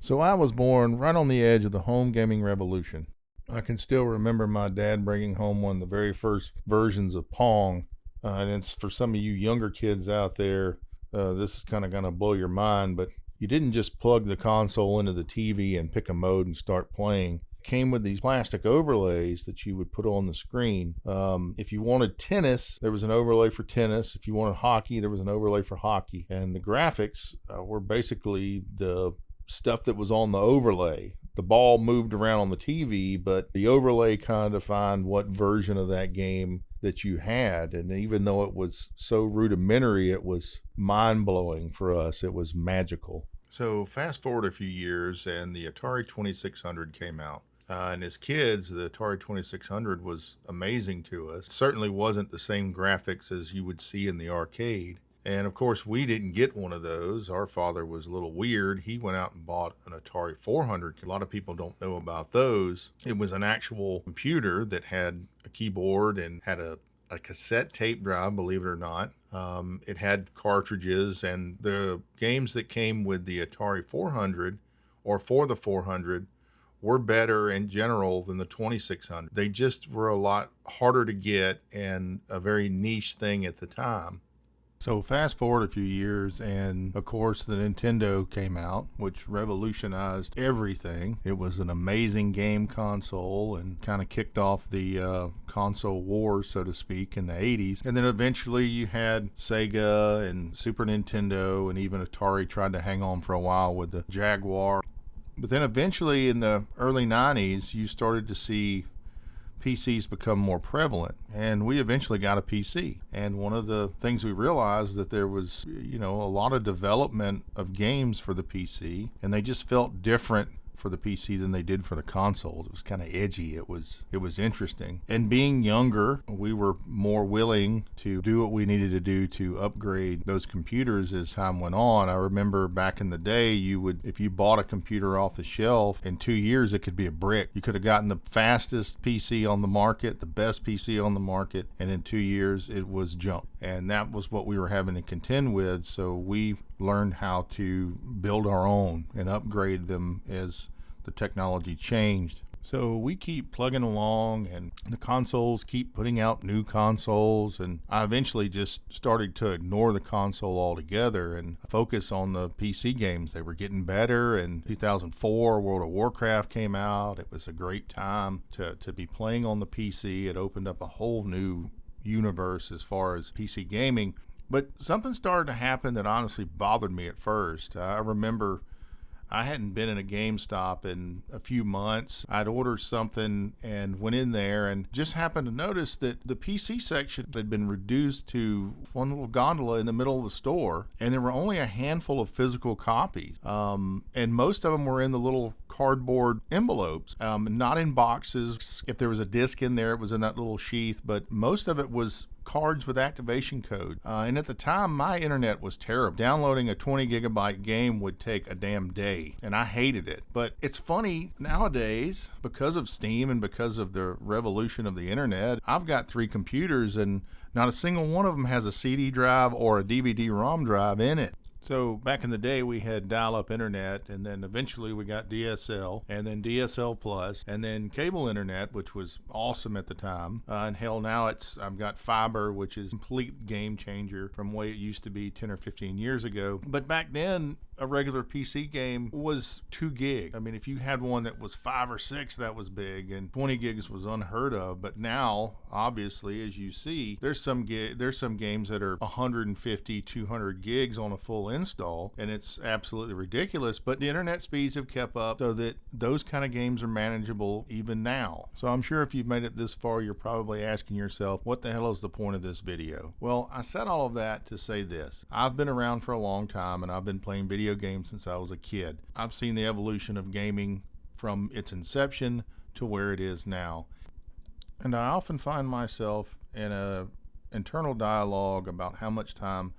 So I was born right on the edge of the home gaming revolution. I can still remember my dad bringing home one of the very first versions of Pong. And it's for some of you younger kids out there, this is kind of going to blow your mind, but you didn't just plug the console into the TV and pick a mode and start playing. It came with these plastic overlays that you would put on the screen. If you wanted tennis, there was an overlay for tennis. If you wanted hockey, there was an overlay for hockey. And the graphics were basically the stuff that was on the overlay. The ball moved around on the TV, but the overlay kind of defined what version of that game that you had. And even though it was so rudimentary, it was mind-blowing for us. It was magical. So fast forward a few years and the Atari 2600 came out. And as kids, the Atari 2600 was amazing to us. It certainly wasn't the same graphics as you would see in the arcade. And of course, we didn't get one of those. Our father was a little weird. He went out and bought an Atari 400. A lot of people don't know about those. It was an actual computer that had a keyboard and had a cassette tape drive, believe it or not. It had cartridges, and the games that came with the Atari 400 or for the 400 were better in general than the 2600. They just were a lot harder to get and a very niche thing at the time. So fast forward a few years, and of course the Nintendo came out, which revolutionized everything. It was an amazing game console and kind of kicked off the console wars, so to speak, in the 80s. And then eventually you had Sega and Super Nintendo, and even Atari tried to hang on for a while with the Jaguar. But then eventually in the early 90s, you started to see PCs become more prevalent, and we eventually got a PC. And one of the things we realized that there was, a lot of development of games for the PC, and they just felt different for the PC than they did for the consoles. It was kind of edgy. It was interesting. And being younger, we were more willing to do what we needed to do to upgrade those computers as time went on. I remember back in the day, if you bought a computer off the shelf, in 2 years it could be a brick. You could have gotten the fastest PC on the market, the best PC on the market, and in 2 years it was junk. And that was what we were having to contend with. So we learned how to build our own and upgrade them as the technology changed. So we keep plugging along, and the consoles keep putting out new consoles, and I eventually just started to ignore the console altogether and focus on the PC games. They were getting better. In 2004, World of Warcraft came out. It was a great time to be playing on the PC. It opened up a whole new universe as far as PC gaming. But something started to happen that honestly bothered me at first. I remember I hadn't been in a GameStop in a few months. I'd ordered something and went in there and just happened to notice that the PC section had been reduced to one little gondola in the middle of the store, and there were only a handful of physical copies. And most of them were in the little cardboard envelopes, not in boxes. If there was a disc in there, it was in that little sheath, but most of it was cards with activation code. And at the time, my internet was terrible. Downloading a 20 gigabyte game would take a damn day, and I hated it. But it's funny, nowadays, because of Steam and because of the revolution of the internet, I've got 3 computers, and not a single one of them has a CD drive or a DVD-ROM drive in it. So back in the day, we had dial-up internet, and then eventually we got DSL, and then DSL Plus, and then cable internet, which was awesome at the time. And hell, now I've got fiber, which is a complete game changer from the way it used to be 10 or 15 years ago. But back then, a regular PC game was 2 gig. I mean, if you had one that was 5 or 6, that was big, and 20 gigs was unheard of. But now, obviously, as you see, there's some games that are 150, 200 gigs on a full install, and it's absolutely ridiculous. But the internet speeds have kept up so that those kind of games are manageable even now. So I'm sure if you've made it this far, you're probably asking yourself, what the hell is the point of this video? Well, I said all of that to say this. I've been around for a long time, and I've been playing video games since I was a kid. I've seen the evolution of gaming from its inception to where it is now. And I often find myself in an internal dialogue about how much time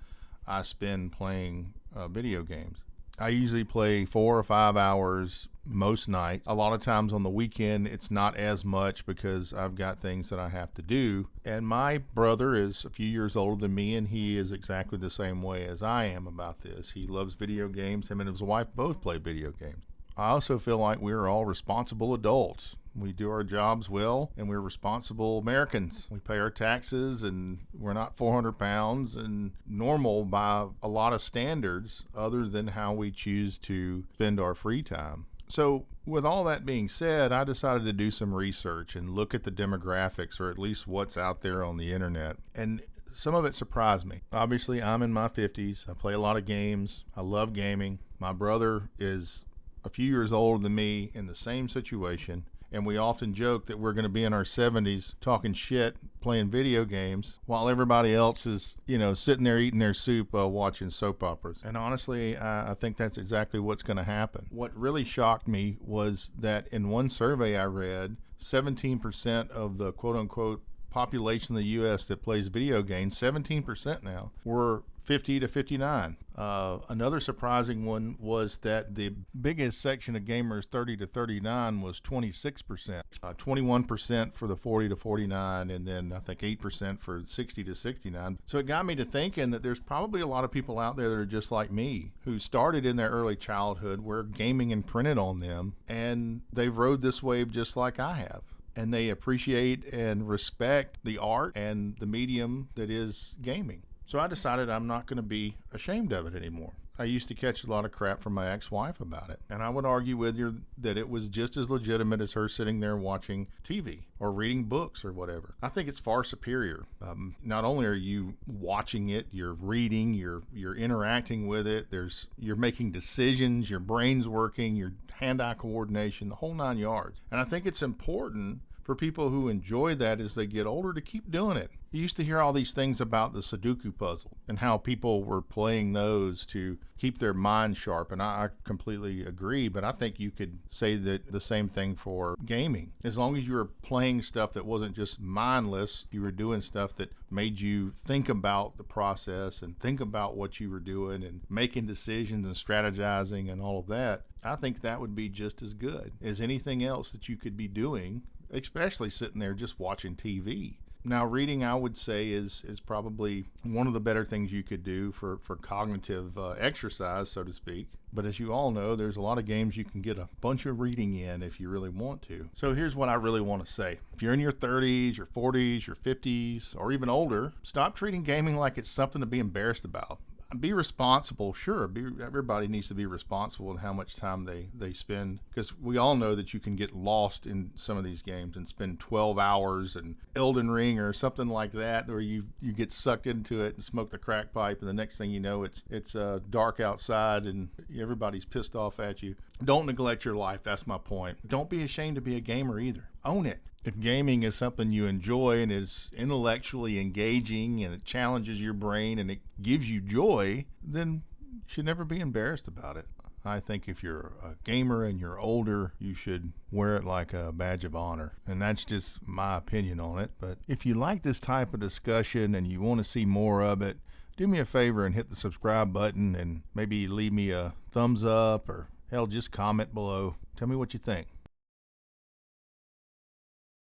I spend playing video games. I usually play 4 or 5 hours most nights. A lot of times on the weekend, it's not as much because I've got things that I have to do. And my brother is a few years older than me, and he is exactly the same way as I am about this. He loves video games. Him and his wife both play video games. I also feel like we're all responsible adults. We do our jobs well, and we're responsible Americans. We pay our taxes, and we're not 400 pounds and normal by a lot of standards other than how we choose to spend our free time. So with all that being said, I decided to do some research and look at the demographics, or at least what's out there on the internet. And some of it surprised me. Obviously, I'm in my 50s. I play a lot of games. I love gaming. My brother is a few years older than me in the same situation. And we often joke that we're going to be in our 70s talking shit, playing video games, while everybody else is, sitting there eating their soup watching soap operas. And honestly, I think that's exactly what's going to happen. What really shocked me was that in one survey I read, 17% of the quote-unquote population in the U.S. that plays video games, 17% now, were 50 to 59. Another surprising one was that the biggest section of gamers 30 to 39 was 26%, 21% for the 40 to 49, and then I think 8% for 60 to 69. So it got me to thinking that there's probably a lot of people out there that are just like me, who started in their early childhood where gaming imprinted on them, and they've rode this wave just like I have. And they appreciate and respect the art and the medium that is gaming. So I decided I'm not going to be ashamed of it anymore. I used to catch a lot of crap from my ex-wife about it. And I would argue with you that it was just as legitimate as her sitting there watching TV or reading books or whatever. I think it's far superior. Not only are you watching it, you're reading, you're interacting with it, you're making decisions, your brain's working, your hand-eye coordination, the whole 9 yards. And I think it's important for people who enjoy that as they get older to keep doing it. You used to hear all these things about the Sudoku puzzle and how people were playing those to keep their mind sharp, and I completely agree, but I think you could say that the same thing for gaming. As long as you were playing stuff that wasn't just mindless, you were doing stuff that made you think about the process and think about what you were doing and making decisions and strategizing and all of that, I think that would be just as good as anything else that you could be doing, especially sitting there just watching TV. Now, reading, I would say, is probably one of the better things you could do for cognitive exercise, so to speak. But as you all know, there's a lot of games you can get a bunch of reading in if you really want to. So here's what I really want to say. If you're in your 30s, your 40s, your 50s, or even older, stop treating gaming like it's something to be embarrassed about. Be responsible, sure. Everybody needs to be responsible in how much time they spend, because we all know that you can get lost in some of these games and spend 12 hours in Elden Ring or something like that, where you get sucked into it and smoke the crack pipe, and the next thing you know, it's dark outside and everybody's pissed off at you. Don't neglect your life. That's my point. Don't be ashamed to be a gamer either. Own it. If gaming is something you enjoy and is intellectually engaging and it challenges your brain and it gives you joy, then you should never be embarrassed about it. I think if you're a gamer and you're older, you should wear it like a badge of honor. And that's just my opinion on it. But if you like this type of discussion and you want to see more of it, do me a favor and hit the subscribe button and maybe leave me a thumbs up, or hell, just comment below. Tell me what you think.